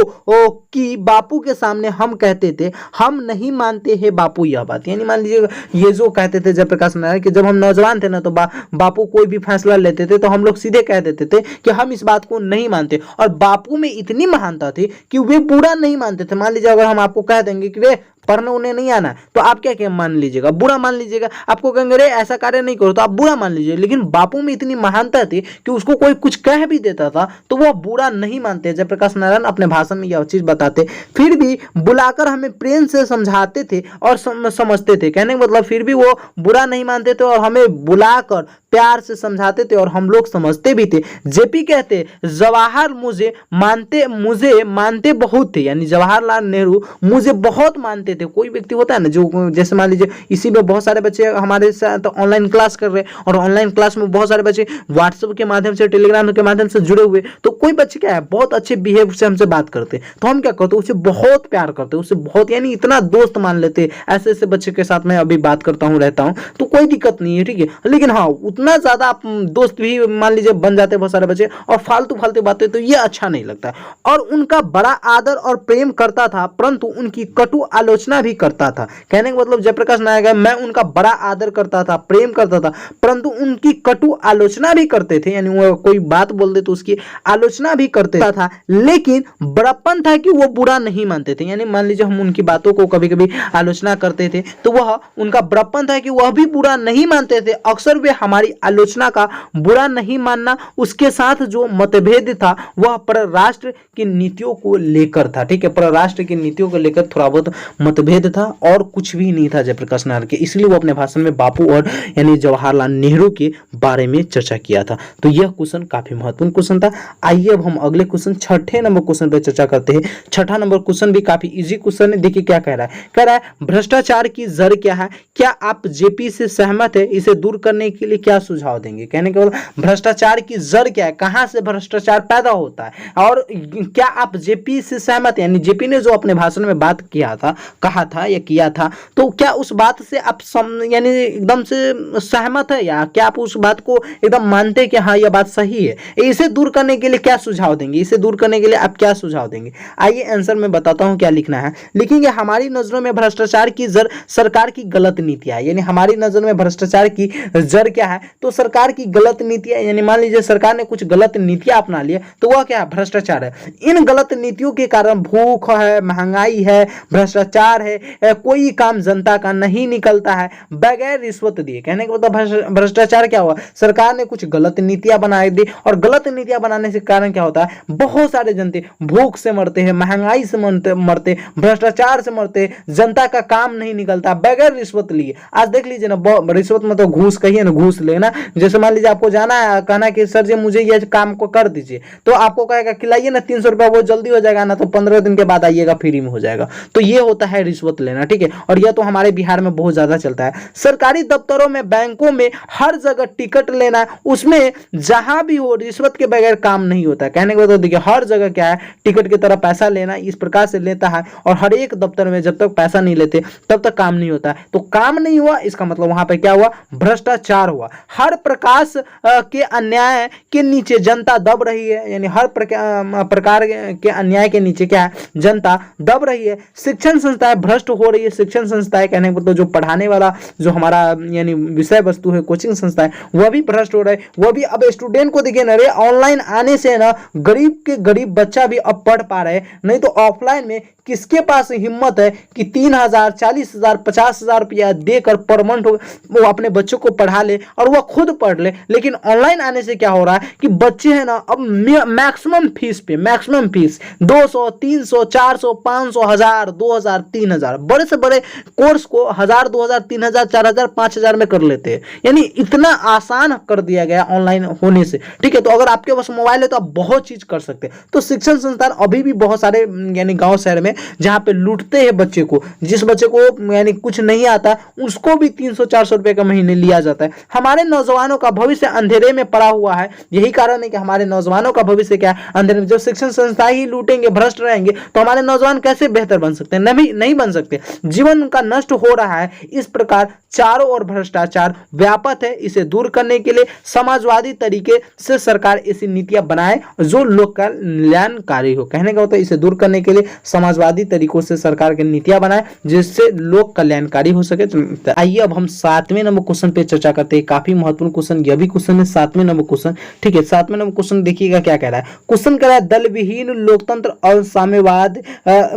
की बापू के सामने हम कहते थे हम नहीं मानते हैं बापू यह बात। यानी मान लीजिए ये जो कहते थे जयप्रकाश नारायण कि जब हम नौजवान थे ना तो बापू कोई भी फैसला लेते थे तो हम लोग सीधे कह देते थे कि हम इस बात को नहीं मानते, और बापू में इतनी महानता थी कि वे बुरा नहीं मानते थे। मान लीजिए अगर हम आपको कह देंगे कि वे पढ़ने उन्हें नहीं आना तो आप क्या मान लीजिएगा? बुरा मान लीजिएगा। आपको कहेंगे रे ऐसा कार्य नहीं करो तो आप बुरा मान लीजिए। लेकिन बापू में इतनी महानता थी कि उसको कोई कुछ कह भी देता था तो वह बुरा नहीं मानते। जयप्रकाश नारायण अपने भाषण में यह चीज बताते, फिर भी बुलाकर हमें प्रेम से समझाते थे और समझते थे। कहने का मतलब फिर भी वो बुरा नहीं मानते थे और हमें बुलाकर प्यार से समझाते थे और हम लोग समझते भी थे। जेपी कहते जवाहर मुझे मानते बहुत थे, यानी जवाहरलाल नेहरू मुझे बहुत मानते थे। कोई व्यक्ति होता है ना जो, जैसे मान लीजिए इसी में बहुत सारे बच्चे हमारे साथ ऑनलाइन क्लास कर रहे हैं और ऑनलाइन क्लास में बहुत सारे बच्चे व्हाट्सएप के माध्यम से, टेलीग्राम के माध्यम से जुड़े हुए, तो कोई बच्चे क्या है बहुत अच्छे बिहेव से हमसे बात करते, तो हम क्या करते, उसे बहुत प्यार करते, उसे बहुत यानी इतना दोस्त मान लेते। ऐसे ऐसे बच्चे के साथ मैं अभी बात करता हूँ, रहता हूँ, तो कोई दिक्कत नहीं है, ठीक है। लेकिन हाँ, उतना ज्यादा आप दोस्त भी मान लीजिए बन जाते बहुत सारे बच्चे और फालतू फालतू बातें, तो ये अच्छा नहीं लगता। और उनका बड़ा आदर और प्रेम करता था परंतु उनकी कटु आलोचना भी करता था। कहने का मतलब जयप्रकाश नारायण, मैं उनका बड़ा आदर करता था, प्रेम करता था, परंतु उनकी कटु आलोचना भी करते थे, यानी वो कोई बात बोल दे तो उसकी आलोचना भी करते था। लेकिन बड़प्पन था कि वो बुरा नहीं मानते थे, यानी मान लीजिए हम उनकी बातों को कभी कभी आलोचना करते थे तो वह उनका बड़प्पन था कि वह भी बुरा नहीं मानते थे। अक्सर वे हमारी आलोचना का बुरा नहीं मानना, उसके साथ जो मतभेद था वह परराष्ट्र की नीतियों को लेकर था, ठीक है। परराष्ट्र की नीतियों को लेकर थोड़ा बहुत मतभेद था और कुछ भी नहीं था जयप्रकाश नारायण के, इसलिए वो अपने भाषण में बापू और यानी जवाहरलाल नेहरू के बारे में चर्चा किया था। तो यह क्वेश्चन काफी महत्वपूर्ण क्वेश्चन था। आइए अब हम अगले क्वेश्चन, छठे नंबर क्वेश्चन पर चर्चा करते हैं। छठा नंबर क्वेश्चन भी काफी इजी क्वेश्चन है। देखिए क्या कह रहा है, कह रहा है भ्रष्टाचार की जड़ क्या है, क्या आप जेपी से सहमत है, इसे दूर करने के लिए क्या सुझाव देंगे। कहने के मतलब भ्रष्टाचार की जड़ क्या है, कहां से भ्रष्टाचार पैदा होता है, और क्या आप जेपी से सहमत है, यानी जेपी ने जो अपने भाषण में बात किया था, कहा था या किया था, तो क्या उस बात से आप यानी एकदम से सहमत है, या क्या आप उस बात को एकदम मानते हैं कि हाँ यह बात सही है। इसे दूर करने के लिए क्या सुझाव देंगे, इसे दूर करने के लिए आप क्या सुझाव देंगे। आइए आंसर में बताता हूं क्या लिखना है। लिखेंगे हमारी नजरों में भ्रष्टाचार की जड़ सरकार की गलत नीतियां, यानी हमारी नजर में भ्रष्टाचार की जड़ क्या है, तो सरकार की गलत नीतियां, यानी मान लीजिए सरकार ने कुछ गलत नीतियां अपना लिया तो वह क्या है, भ्रष्टाचार है। इन गलत नीतियों के कारण भूख है, महंगाई है, भ्रष्टाचार है, कोई काम जनता का नहीं निकलता है बगैर रिश्वत दिए। कहने का मतलब भ्रष्टाचार क्या हुआ, सरकार ने कुछ गलत नीतियां बना दी और गलत नीतियां बनाने से कारण क्या होता है, बहुत सारे जनते भूख से मरते हैं, महंगाई से मरते, भ्रष्टाचार से मरते, जनता का काम नहीं निकलता बगैर रिश्वत लिए। आज देख लीजिए ना, रिश्वत मतलब घूस कहिए ना, घूस लेना। जैसे मान लीजिए आपको जाना है, कहना कि सर जी मुझे ये काम को कर दीजिए, तो आपको कहेगा खिलाइए ना 300 रुपया, वो जल्दी हो जाएगा ना, तो 15 दिन के बाद आइएगा फ्री में हो जाएगा। तो ये होता है रिश्वत लेना, ठीक है। और यह तो हमारे बिहार में बहुत ज्यादा चलता है। सरकारी दफ्तरों में, बैंकों में, हर जगह टिकट लेना, उसमें जहां भी हो रिश्वत के बगैर काम नहीं होता। कहने को तो देखिए हर जगह क्या है, टिकट की तरह पैसा लेना, इस प्रकार से लेता है। और हर एक दफ्तर में जब तक पैसा नहीं लेते तब तक काम नहीं होता है। तो काम नहीं हुआ, इसका मतलब वहां पर क्या हुआ, भ्रष्टाचार हुआ। हर प्रकार के अन्याय के नीचे जनता दब रही है, यानी हर प्रकार के अन्याय के नीचे क्या है, जनता दब रही है। शिक्षण संस्थाएं संस्थाएं भ्रष्ट हो रही है, शिक्षण संस्थाएं कहने को तो जो पढ़ाने वाला जो हमारा यानी विषय वस्तु है, कोचिंग संस्थाएं वह भी भ्रष्ट हो रहे हैं। वह भी अब स्टूडेंट को देखिए ना रे, ऑनलाइन आने से ना गरीब के गरीब बच्चा भी अब पढ़ पा रहे हैं, नहीं तो ऑफलाइन में किसके पास हिम्मत है कि 3,000 40,000 50,000 रुपया देकर पर मंथ वो अपने बच्चों को पढ़ा ले और वह खुद पढ़ ले। लेकिन ऑनलाइन आने से क्या हो रहा है कि बच्चे हैं ना अब मैक्सिमम फीस पे, मैक्सिमम फीस 200 300 400 500 1000 2000 3000, बड़े से बड़े कोर्स को 1000 2000 3000 4000 5000 में कर लेते हैं। यानी इतना आसान कर दिया गया ऑनलाइन होने से। ठीक है, तो अगर आपके पास मोबाइल है तो आप बहुत चीज कर सकते हैं। तो शिक्षण संस्थान अभी भी बहुत सारे यानी गांव शहर में जहां पे लूटते हैं बच्चे को, जिस बच्चे को यानी कुछ नहीं आता उसको भी 300-400 रुपए का महीने लिया जाता है। हमारे नौजवानों का भविष्य अंधेरे में पड़ा हुआ है। यही कारण है कि हमारे नौजवानों का भविष्य क्या है, अंधेरे में। जब शिक्षण संस्थाएं ही लूटेंगे, भ्रष्ट रहेंगे, तो हमारे नौजवान कैसे बेहतर बन सकते हैं? नहीं बन सकते। जीवन उनका नष्ट हो रहा है। इस प्रकार चारों ओर भ्रष्टाचार व्यापक है। इसे दूर करने के लिए समाजवादी तरीके से सरकार ऐसी नीतियां बनाए जो लोक कल्याणकारी हो। कहने का होता है इसे दूर करने के लिए समाजवादी तरीकों से सरकार की नीतियां बनाए जिससे लोक कल्याणकारी हो सके। तो आइए अब हम 7वें नंबर क्वेश्चन पे चर्चा करते हैं। काफी महत्वपूर्ण क्वेश्चन यह भी क्वेश्चन है, 7वें नंबर क्वेश्चन। ठीक है, 7वें नंबर क्वेश्चन देखिएगा क्या कह रहा है। क्वेश्चन कह रहा है दल विहीन लोकतंत्र और साम्यवाद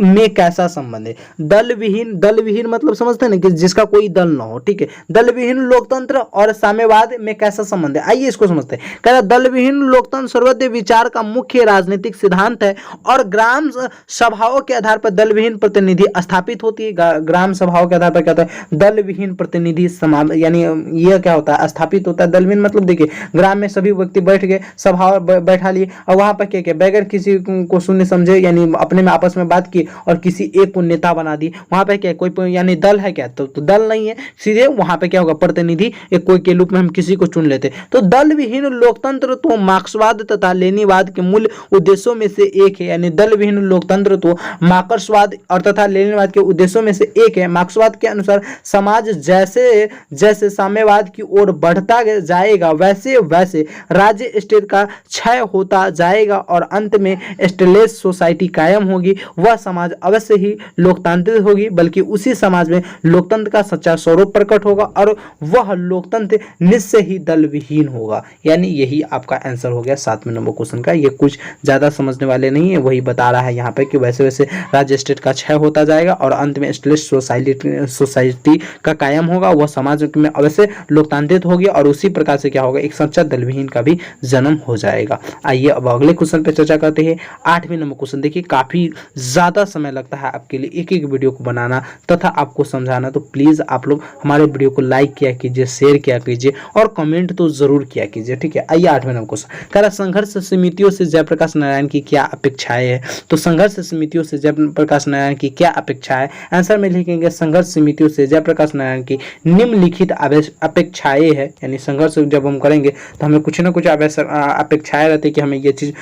में कैसा संबंध है। दल विहीन मतलब समझते हैं ना कि जिसका कोई दल ना हो। ठीक है, दल विहीन लोकतंत्र और साम्यवाद में कैसा संबंध है, आइए इसको समझते हैं। कह रहा है दल विहीन लोकतंत्र सर्वोदय विचार का मुख्य राजनीतिक सिद्धांत है और ग्राम सभाओं के आधार पर दल विहीन प्रतिनिधि स्थापित होती है। ग्राम सभाओं के आधार पर क्या होता है, दल विहीन प्रतिनिधि यानी यह क्या होता है, स्थापित होता है। दल विहीन मतलब देखिए ग्राम में सभी व्यक्ति बैठ गए, सभा बैठा लिए और वहां पर क्या बगैर किसी को सुनने समझे यानी अपने में आपस में बात की और किसी एक को नेता बना दी। वहां पे क्या कोई यानी दल है क्या, तो दल नहीं है, सीधे वहां पे क्या होगा प्रतिनिधि एक कोई के रूप में हम किसी को चुन लेते। तो दल विहीन लोकतंत्र तो मार्क्सवाद तथा लेनिनवाद के मूल उद्देश्यों में से एक है। यानी दल विहीन लोकतंत्र तो मार्क्सवाद और तथा लेनिनवाद के उद्देश्यों में से एक है। मार्क्सवाद के अनुसार समाज जैसे जैसे साम्यवाद की ओर बढ़ता जाएगा वैसे वैसे राज्य स्टेट का क्षय होता जाएगा और अंत में स्टेटलेस सोसाइटी कायम होगी। वह समाज अवश्य ही लोकतांत्रिक होगी, बल्कि उसी समाज में लोकतंत्र का सच्चा स्वरूप प्रकट होगा और वह लोकतंत्र निश्चय ही दल विहीन होगा। यानी यही आपका आंसर हो गया 7वें नंबर क्वेश्चन का। ये कुछ ज्यादा समझने वाले नहीं है, वही बता रहा है यहाँ पे कि वैसे वैसे राज्य स्टेट का क्षय होता जाएगा और अंत में स्टेटलेस सोसाइटी का कायम होगा। वह समाज में अवश्य लोकतांत्रिक होगी और उसी प्रकार से क्या होगा, एक सच्चा दल विहीन का भी जन्म हो जाएगा। आइए अब अगले क्वेश्चन पे चर्चा करते हैं। 8वें नंबर क्वेश्चन देखिए, काफी ज्यादा समय लगता है आपके लिए एक एक वीडियो को बनाना तथा आपको समझाना, तो प्लीज आप लोग हमारे वीडियो को लाइक किया कीजिए, शेयर किया कीजिए और कमेंट तो जरूर किया कीजिए। ठीक है, आइए 8वें नंबर क्वेश्चन कह रहा संघर्ष समितियों से जयप्रकाश नारायण की क्या अपेक्षाएं है। तो संघर्ष समितियों से जयप्रकाश नारायण की क्या अपेक्षाएं, आंसर में लिखेंगे संघर्ष समितियों से जयप्रकाश नारायण की निम्नलिखित अपेक्षाएं है। यानी संघर्ष जब हम करेंगे तो हमें कुछ ना कुछ अपेक्षाएं रहती है कि हमें ये चीज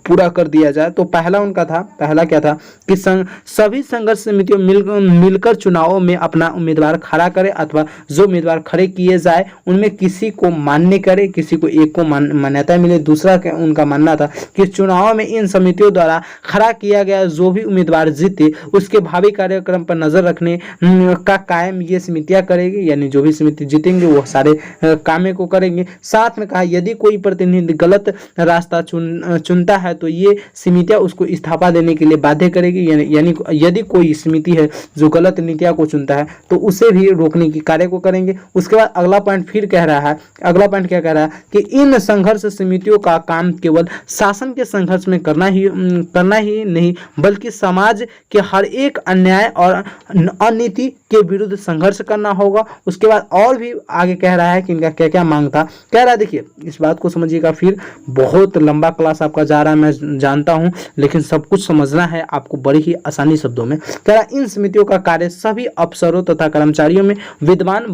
पूरा कर दिया जाए। तो पहला क्या था कि सभी संघर्ष समितियों मिलकर चुनावों में अपना उम्मीदवार खड़ा करे अथवा जो उम्मीदवार खड़े किए जाए उनमें किसी को मान्य करे, किसी को एक को मान्यता मिले। दूसरा उनका मानना था कि चुनावों में इन समितियों द्वारा खड़ा किया गया जो भी उम्मीदवार जीते उसके भावी कार्यक्रम पर नजर रखने का कायम ये समितियां करेगी। यानी जो भी समिति जीतेंगे वो सारे काम को करेंगे। साथ में कहा यदि कोई प्रतिनिधि गलत रास्ता चुनता है तो ये समितियां उसको इस्तीफा देने के लिए बाध्य करेगी। यानी यदि कोई समिति है जो गलत नीतियां को चुनता है तो उसे भी रोकने की कार्य को करेंगे। उसके बाद अगला पॉइंट फिर कह रहा है, अगला पॉइंट क्या कह रहा है कि इन संघर्ष समितियों का काम केवल शासन के संघर्ष में करना ही नहीं बल्कि समाज के हर एक अन्याय और अनीति के विरुद्ध संघर्ष करना होगा। उसके बाद और भी आगे कह रहा है कि इनका क्या क्या मांग था। कह रहा है देखिए इस बात को समझिएगा, फिर बहुत लंबा क्लास आपका जा रहा है मैं जानता हूं, लेकिन सब कुछ समझना है आपको बड़ी ही आसानी शब्दों में। कह रहा इन समितियों का कार्य सभी अफसरों तथा कर्मचारियों में विद्यमान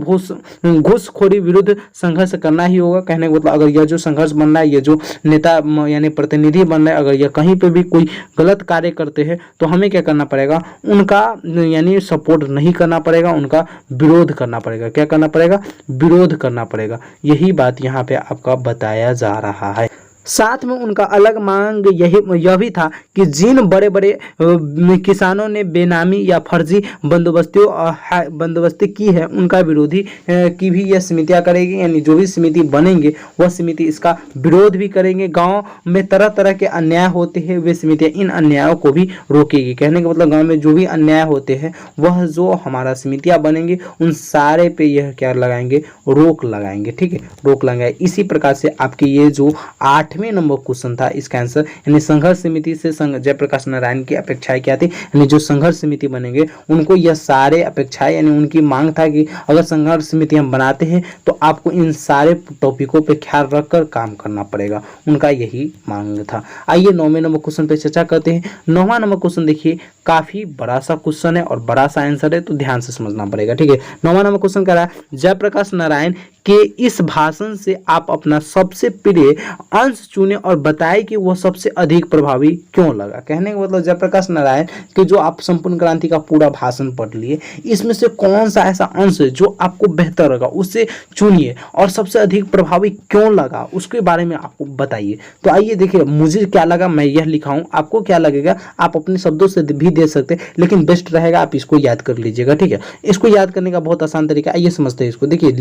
घूसखोरी विरुद्ध संघर्ष करना ही होगा। कहने को मतलब अगर यह जो संघर्ष बन रहा है, ये जो नेता यानी प्रतिनिधि बन रहे हैं, अगर यह कहीं पे भी कोई गलत कार्य करते हैं तो हमें क्या करना पड़ेगा, उनका यानी सपोर्ट नहीं करना पड़ेगा, उनका विरोध करना पड़ेगा। क्या करना पड़ेगा, विरोध करना पड़ेगा। यही बात यहाँ पे आपका बताया जा रहा है। साथ में उनका अलग मांग यह भी था कि जिन बड़े बड़े किसानों ने बेनामी या फर्जी बंदोबस्ती की है उनका विरोधी की भी यह समितियां करेगी, यानी जो भी समिति बनेंगे वह समिति इसका विरोध भी करेंगे। गांव में तरह तरह के अन्याय होते हैं वे समितियां इन अन्यायों को भी रोकेगी। कहने का मतलब गांव में जो भी अन्याय होते हैं वह जो हमारा समितियां बनेंगे उन सारे पे यह क्या लगाएंगे, रोक लगाएंगे। ठीक है, रोक लगाएंगे। इसी प्रकार से आपके ये जो 8वें नंबर क्वेश्चन था इसका आंसर यानी संघर्ष समिति से जयप्रकाश नारायण की अपेक्षाएं क्या थी, यानी जो संघर्ष समिति बनेंगे उनको यह सारे अपेक्षाएं यानी उनकी मांग था कि अगर संघर्ष समिति हम बनाते हैं तो आपको इन सारे टॉपिकों पे ख्याल रखकर काम करना पड़ेगा, उनका यही मांग था। आइए 9वें नंबर क्वेश्चन पे चर्चा करते हैं। 9वां नंबर क्वेश्चन देखिए काफी बड़ा सा क्वेश्चन है और बड़ा सा आंसर है तो ध्यान से समझना पड़ेगा। ठीक है, 9वां नंबर क्वेश्चन कह रहा है जयप्रकाश नारायण के इस भाषण से आप अपना सबसे प्रिय अंश चुने और बताएं कि वह सबसे अधिक प्रभावी क्यों लगा। कहने का मतलब जयप्रकाश नारायण के जो आप संपूर्ण क्रांति का पूरा भाषण पढ़ लिए इसमें से कौन सा ऐसा अंश है जो आपको बेहतर लगा उसे चुनिए और सबसे अधिक प्रभावी क्यों लगा उसके बारे में आपको बताइए। तो आइए देखिए मुझे क्या लगा मैं यह लिखा हूं, आपको क्या लगेगा आप अपने शब्दों से भी दे सकते हैं, लेकिन बेस्ट रहेगा आप इसको याद कर लीजिएगा। ठीक है, इसको याद करने का बहुत आसान तरीका आइए समझते हैं इसको। देखिए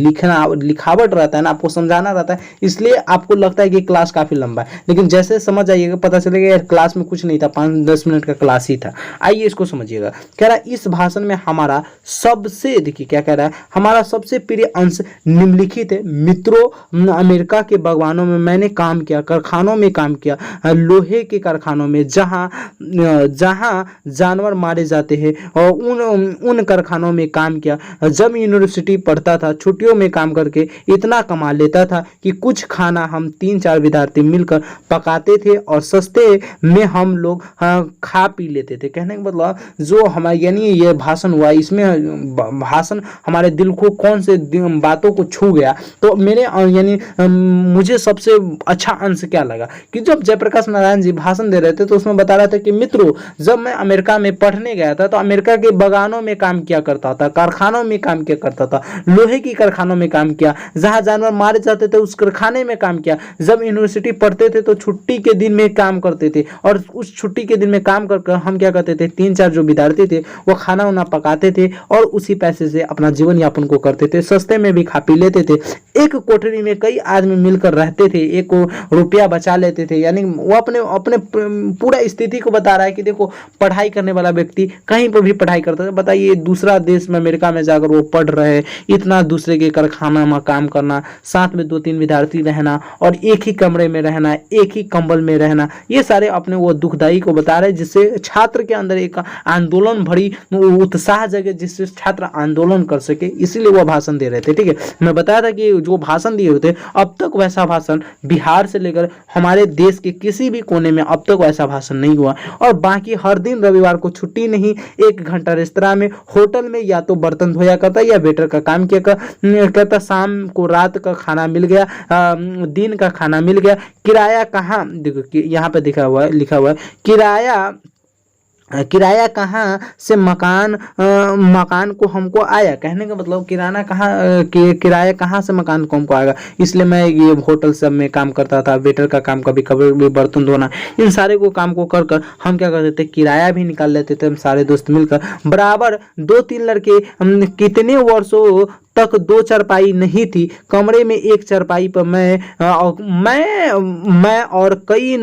लिखावट रहता है ना, आपको समझाना रहता है इसलिए आपको लगता है कि क्लास काफी लंबा है, लेकिन जैसे समझ आइएगा पता चलेगा यार क्लास में कुछ नहीं था, 5-10 मिनट का क्लास ही था। आइए इसको समझिएगा। कह रहा है इस भाषण में हमारा सबसे, देखिए क्या कह रहा है, हमारा सबसे प्रिय अंश निम्नलिखित है। मित्रों, अमेरिका के बागवानों में मैंने काम किया, कारखानों में काम किया, लोहे के कारखानों में जहां जानवर मारे जाते हैं और उन कारखानों में काम किया। जब यूनिवर्सिटी पढ़ता था छुट्टियों में काम करके इतना कमा लेता था कि कुछ खाना हम 3-4 विद्यार्थी मिलकर पकाते थे और सस्ते में हम लोग खा पी लेते थे। कहने का मतलब जो हमारे यानी ये भाषण हुआ इसमें भाषण हमारे दिल को कौन से बातों को छू गया, तो मेरे यानी मुझे सबसे अच्छा अंश क्या लगा कि जब जयप्रकाश नारायण जी भाषण दे रहे थे तो उसमें बता रहा था कि मित्रों जब मैं अमेरिका में पढ़ने गया था तो अमेरिका के बागानों में काम किया करता था, कारखानों में काम किया करता था, लोहे की कारखानों में काम किया, जहां जानवर मारे जाते थे उस कारखाने में काम किया। जब यूनिवर्सिटी पढ़ते थे तो छुट्टी के दिन में काम करते थे और उस छुट्टी के दिन में काम कर हम क्या करते थे 3-4 जो विद्यार्थी थे वो खाना वाना पकाते थे और उसी पैसे से अपना जीवन यापन को करते थे, सस्ते में भी खा पी लेते थे। एक कोठरी में कई आदमी मिलकर रहते थे, 1 रुपया बचा लेते थे। यानी वो अपने पूरा स्थिति को बता रहा है कि देखो पढ़ाई करने वाला व्यक्ति कहीं पर भी पढ़ाई करता है, बताइए दूसरा देश में अमेरिका में जाकर वो पढ़ रहे, इतना दूसरे के कारखाना में काम करना, साथ में 2-3 विद्यार्थी रहना और एक ही कमरे में रहना, एक ही कंबल में रहना, ये सारे अपने वो दुखदाई को बता रहे जिससे छात्र के अंदर एक आंदोलन भरी उत्साह जगे जिससे छात्र आंदोलन कर सके, इसीलिए वो भाषण दे रहे थे। ठीक है, मैं बताया था कि जो भाषण दिए होते अब तक वैसा भाषण बिहार से लेकर हमारे देश के किसी भी कोने में अब तक वैसा भाषण नहीं हुआ। और बाकी हर दिन रविवार को छुट्टी नहीं, 1 घंटा रेस्तरां में होटल में या तो बर्तन धोया करता या वेटर का काम किया करता, शाम को रात का खाना मिल गया, दिन का खाना मिल गया, किराया कहाँ, देखो यहाँ पे लिखा हुआ है किराया कहाँ से मकान को हमको आया। कहने का मतलब किराया कहाँ से मकान को हमको आएगा, इसलिए मैं ये होटल सब में काम करता था, वेटर का काम, कभी कभी बर्तन धोना, इन सारे को काम को कर हम क्या करते थे किराया भी निकाल लेते थे हम सारे दोस्त मिलकर। बराबर 2-3 लड़के कितने वर्षों तक 2 चारपाई नहीं थी, कमरे में 1 चारपाई पर मैं और कोई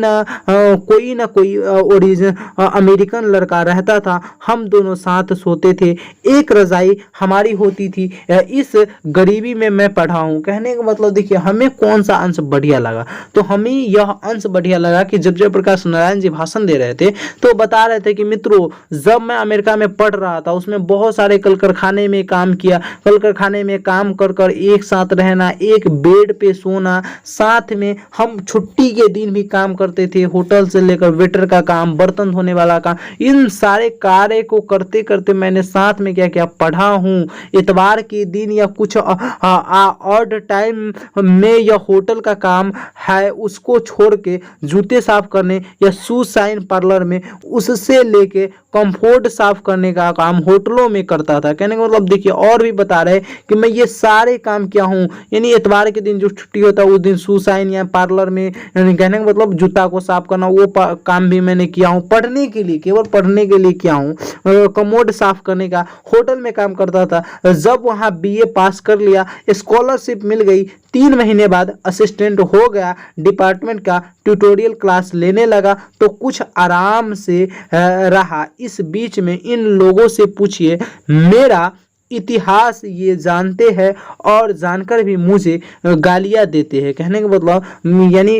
ना कोई ओरिजिनल अमेरिकन लड़का रहता था। हम दोनों साथ सोते थे, एक रजाई हमारी होती थी, इस गरीबी में मैं पढ़ा हूँ। कहने का मतलब देखिए हमें कौन सा अंश बढ़िया लगा, तो हमें यह अंश बढ़िया लगा कि जब जयप्रकाश नारायण जी भाषण दे रहे थे तो बता रहे थे कि मित्रों जब मैं अमेरिका में पढ़ रहा था उसमें बहुत सारे कल कारखाने में काम किया, कल कारखाने में काम कर एक साथ रहना, एक बेड पे सोना, साथ में हम छुट्टी के दिन भी काम करते थे, होटल से लेकर वेटर का काम, बर्तन धोने वाला काम, इन सारे कार्य को करते करते मैंने साथ में क्या पढ़ा हूँ। इतवार के दिन या कुछ ऑड टाइम में या होटल का काम है उसको छोड़ के जूते साफ करने या शू शाइन पार्लर में उससे लेके कंफर्ट साफ करने का काम होटलों में करता था। कहने का मतलब देखिए और भी बता रहे कि मैं ये सारे काम किया हूँ। यानी इतवार के दिन जो छुट्टी होता है उस दिन शू शाइन या पार्लर में, यानी कहने का मतलब जूता को साफ करना, वो काम भी मैंने किया हूँ। पढ़ने के लिए, केवल पढ़ने के लिए किया हूँ। कमोड साफ करने का, होटल में काम करता था। जब वहाँ बीए पास कर लिया, स्कॉलरशिप मिल गई, 3 महीने बाद असिस्टेंट हो गया डिपार्टमेंट का, ट्यूटोरियल क्लास लेने लगा तो कुछ आराम से रहा। इस बीच में इन लोगों से पूछिए, मेरा इतिहास ये जानते हैं और जानकर भी मुझे गालियां देते हैं। कहने का मतलब यानी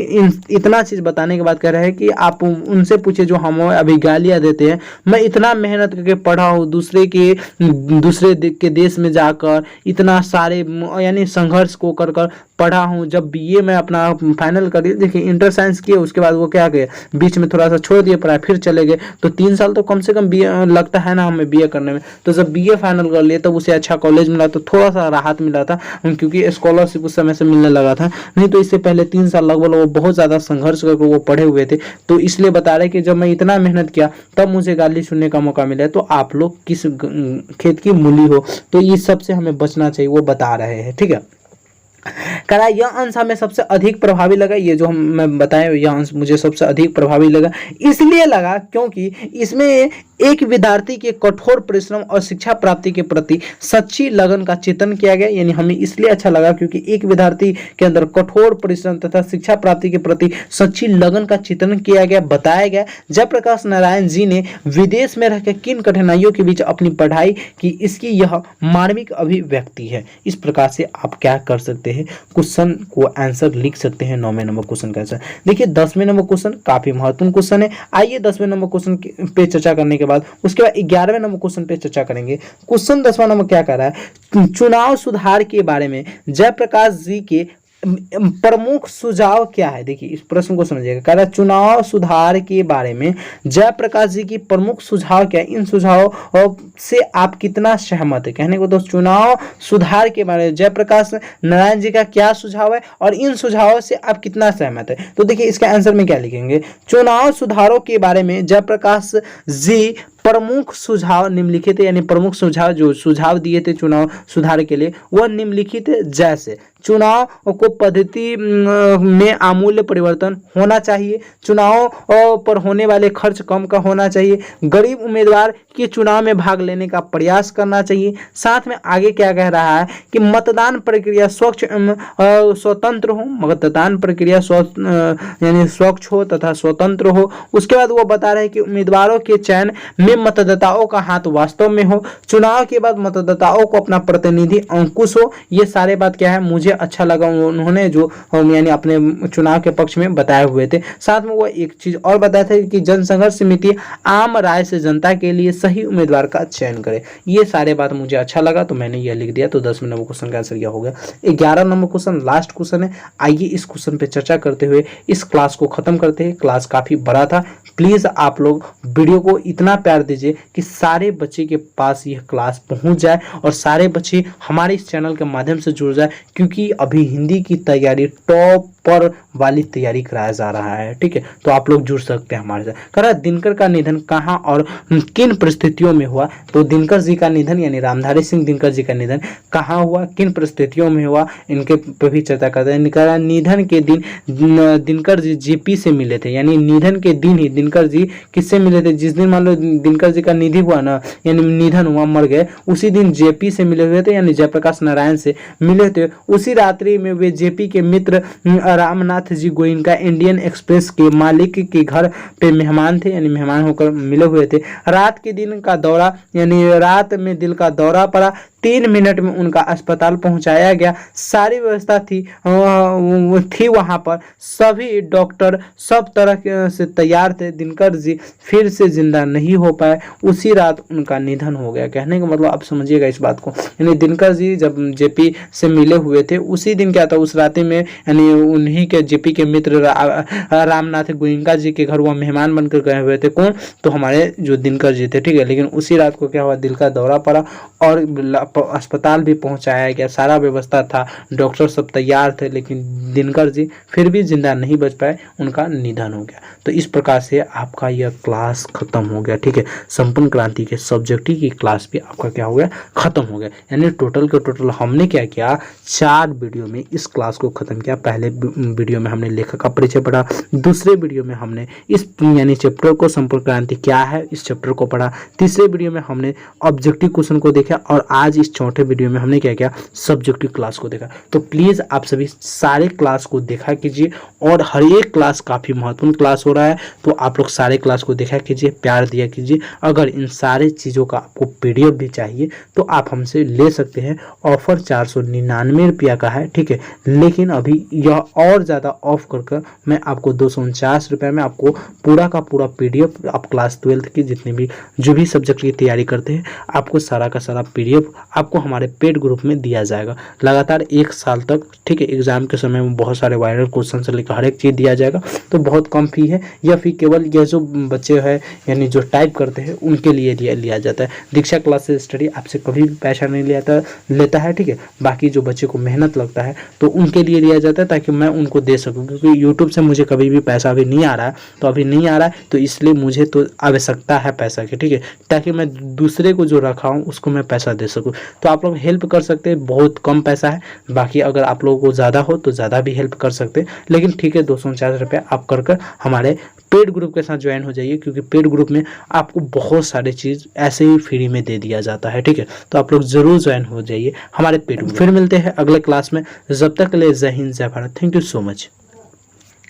इतना चीज़ बताने के बाद कह रहे हैं कि आप उनसे पूछे जो हमें अभी गालियां देते हैं। मैं इतना मेहनत करके पढ़ा हूँ, दूसरे के देश में जाकर इतना सारे यानी संघर्ष को कर पढ़ा हूँ। जब बीए में अपना फाइनल कर दिया, देखिए इंटर साइंस किए, उसके बाद वो क्या किए, बीच में थोड़ा सा छोड़ दिए पढ़ाई, फिर चले गए। तो 3 साल तो कम से कम बीए लगता है ना हमें बीए करने में। तो जब बीए फाइनल कर लिए तब उसे अच्छा कॉलेज मिला तो थोड़ा सा राहत मिला था, क्योंकि स्कॉलरशिप उस समय से मिलने लगा था। नहीं तो इससे पहले 3 साल लगभग वो बहुत ज़्यादा संघर्ष करके वो पढ़े हुए थे। तो इसलिए बता रहे कि जब मैं इतना मेहनत किया तब मुझे गाली सुनने का मौका मिला। तो आप लोग किस खेत की मूली हो, तो इस सब से हमें बचना चाहिए, वो बता रहे हैं। ठीक है, कह रहा यह अंश हमें सबसे अधिक प्रभावी लगा। ये जो मैं बताया यह अंश मुझे सबसे अधिक प्रभावी लगा, इसलिए लगा क्योंकि इसमें एक विद्यार्थी के कठोर परिश्रम और शिक्षा प्राप्ति के प्रति सच्ची लगन का चित्रण किया गया। यानी हमें इसलिए अच्छा लगा क्योंकि एक विद्यार्थी के अंदर कठोर परिश्रम तथा शिक्षा प्राप्ति के प्रति सच्ची लगन का चित्रण किया गया, बताया गया। जयप्रकाश नारायण जी ने विदेश में रहकर किन कठिनाइयों के बीच अपनी पढ़ाई की, इसकी यह मार्मिक अभिव्यक्ति है। इस प्रकार से आप क्या कर सकते हैं, क्वेश्चन को आंसर लिख सकते हैं। 9वें नंबर क्वेश्चन का आंसर देखिए। 10वें नंबर क्वेश्चन काफी महत्वपूर्ण क्वेश्चन है। आइए 10वें नंबर क्वेश्चन पे चर्चा करने के बाद उसके बाद 11वें नंबर क्वेश्चन पे चर्चा करेंगे। क्वेश्चन 10वां नंबर क्या कर रहा है, चुनाव सुधार के बारे में जयप्रकाश जी के प्रमुख सुझाव क्या है। देखिए इस प्रश्न को समझिएगा, कह रहा है चुनाव सुधार के बारे में जयप्रकाश जी की प्रमुख सुझाव क्या है, इन सुझावों से आप कितना सहमत है। कहने को तो चुनाव सुधार के बारे में जयप्रकाश नारायण जी का क्या सुझाव है और इन सुझावों से आप कितना सहमत है। तो देखिए इसका आंसर में क्या लिखेंगे, चुनाव सुधारों के बारे में जयप्रकाश जी प्रमुख सुझाव निम्नलिखित है। यानी प्रमुख सुझाव जो सुझाव दिए थे चुनाव सुधार के लिए वह निम्नलिखित है, जैसे चुनाव को पद्धति में आमूल्य परिवर्तन होना चाहिए, चुनाव पर होने वाले खर्च कम का होना चाहिए, गरीब उम्मीदवार के चुनाव में भाग लेने का प्रयास करना चाहिए। साथ में आगे क्या कह रहा है कि मतदान प्रक्रिया स्वच्छ स्वतंत्र हो, मतदान प्रक्रिया यानी स्वच्छ हो तथा स्वतंत्र हो। उसके बाद वो बता रहे हैं कि उम्मीदवारों के चयन में मतदाताओं का हाथ वास्तव में हो, चुनाव के बाद मतदाताओं को अपना प्रतिनिधि अंकुश हो। ये सारे बात क्या है मुझे अच्छा लगा उन्होंने जो यानी अपने चुनाव के पक्ष में बताए हुए थे। साथ में वो एक चीज और बताया था कि जनसंघर्ष समिति आम राय से जनता के लिए सही उम्मीदवार का चयन करे। ये सारे बात मुझे अच्छा लगा तो मैंने ये लिख दिया। तो 10वें नंबर क्वेश्चन का आंसर यह हो गया। 11 नंबर क्वेश्चन लास्ट क्वेश्चन है। आइए इस क्वेश्चन पे चर्चा करते हुए इस क्लास को खत्म करते हैं। क्लास काफी बड़ा था, प्लीज आप लोग वीडियो को इतना प्यार दीजिए कि सारे बच्चे के पास यह क्लास पहुंच जाए और सारे बच्चे हमारे इस चैनल के माध्यम से जुड़ जाए, क्योंकि अभी हिंदी की तैयारी टॉप पर वाली तैयारी कराया जा रहा है। ठीक है, तो आप लोग जुड़ सकते हैं हमारे साथ। कह रहा दिनकर का निधन कहाँ और किन परिस्थितियों में हुआ। तो दिनकर जी का निधन यानी रामधारी सिंह दिनकर जी का निधन कहाँ हुआ, किन परिस्थितियों में हुआ, इनके पे भी चर्चा करते हैं। कह रहा निधन के दिन दिनकर जी जेपी से मिले थे। यानी निधन के दिन ही दिनकर जी किससे मिले थे, जिस दिन मान लो दिनकर जी का निधन हुआ ना, यानी निधन हुआ, मर गए, उसी दिन जेपी से मिले हुए थे, यानी जयप्रकाश नारायण से मिले थे। उसी रात्रि में वे जेपी के मित्र रामनाथ जी गोयनका इंडियन एक्सप्रेस के मालिक के घर पे मेहमान थे, यानी मेहमान होकर मिले हुए थे। रात के दिन का दौरा यानी रात में दिल का दौरा पड़ा, 3 मिनट में उनका अस्पताल पहुंचाया गया। सारी व्यवस्था थी वहां पर, सभी डॉक्टर सब तरह से तैयार थे। दिनकर जी फिर से जिंदा नहीं हो पाए, उसी रात उनका निधन हो गया। कहने का मतलब आप समझिएगा इस बात को, यानी दिनकर जी जब जेपी से मिले हुए थे उसी दिन क्या था, उस रात में यानी उन्हीं के जेपी के मित्र रामनाथ गोयनका जी के घर वो मेहमान बनकर गए हुए थे। कौन, तो हमारे जो दिनकर जी थे। ठीक है, लेकिन उसी रात को क्या हुआ, दिल का दौरा पड़ा और अस्पताल भी पहुंचाया गया, सारा व्यवस्था था, डॉक्टर सब तैयार थे, लेकिन दिनकर जी फिर भी जिंदा नहीं बच पाए, उनका निधन हो गया। तो इस प्रकार से आपका यह क्लास खत्म हो गया। ठीक है, संपूर्ण क्रांति के सब्जेक्ट की क्लास भी आपका क्या हो गया, खत्म हो गया। यानी टोटल के टोटल हमने क्या किया, 4 वीडियो में इस क्लास को खत्म किया। पहले वीडियो में हमने लेखक का परिचय पढ़ा, दूसरे वीडियो में हमने इस यानी चैप्टर को संपूर्ण क्रांति क्या है इस चैप्टर को पढ़ा, तीसरे वीडियो में हमने ऑब्जेक्टिव क्वेश्चन को देखा, और आज इस चौथे वीडियो में हमने क्या किया, सब्जेक्टिव क्लास को देखा। तो प्लीज आप सभी सारे क्लास को देखा कीजिए, और हर एक क्लास काफी महत्वपूर्ण क्लास हो रहा है, तो आप लोग सारे क्लास को देखा कीजिए, प्यार दिया कीजिए। अगर इन सारे चीज़ों का आपको पीडीएफ भी चाहिए तो आप हमसे ले सकते हैं। ऑफर 499 रुपया का है, ठीक है, लेकिन अभी यह और ज़्यादा ऑफ कर मैं आपको 249 रुपये में आपको पूरा का पूरा पीडीएफ, आप क्लास 12 की जितने भी जो भी सब्जेक्ट की तैयारी करते हैं, आपको सारा का सारा पीडीएफ आपको हमारे पेड ग्रुप में दिया जाएगा लगातार 1 साल तक। ठीक है, एग्जाम के समय में बहुत सारे वायरल क्वेश्चन से लेकर हर एक चीज़ दिया जाएगा। तो बहुत कम फी है, या फिर केवल यह जो बच्चे हैं यानी जो टाइप करते हैं उनके लिए लिया जाता है। दीक्षा क्लासेस स्टडी आपसे कभी भी पैसा नहीं लेता है। ठीक है, बाकी जो बच्चे को मेहनत लगता है तो उनके लिए लिया जाता है, ताकि मैं उनको दे सकूं, क्योंकि यूट्यूब से मुझे कभी भी पैसा अभी नहीं आ रहा है, तो अभी नहीं आ रहा है, तो इसलिए मुझे तो आवश्यकता है पैसा की। ठीक है, ताकि मैं दूसरे को जो रखा हूँ उसको मैं पैसा दे सकूँ। तो आप लोग हेल्प कर सकते हैं, बहुत कम पैसा है। बाकी अगर आप लोगों को ज़्यादा हो तो ज़्यादा भी हेल्प कर सकते हैं, लेकिन ठीक है 249 रुपये आप कर हमारे पेड ग्रुप के साथ ज्वाइन हो जाइए, क्योंकि पेड ग्रुप में आपको बहुत सारे चीज़ ऐसे ही फ्री में दे दिया जाता है। ठीक है, तो आप लोग जरूर ज्वाइन हो जाइए हमारे पेड ग्रुप। फिर मिलते हैं अगले क्लास में, जब तक के लिए जय हिंद जय Bharat. Thank you so much.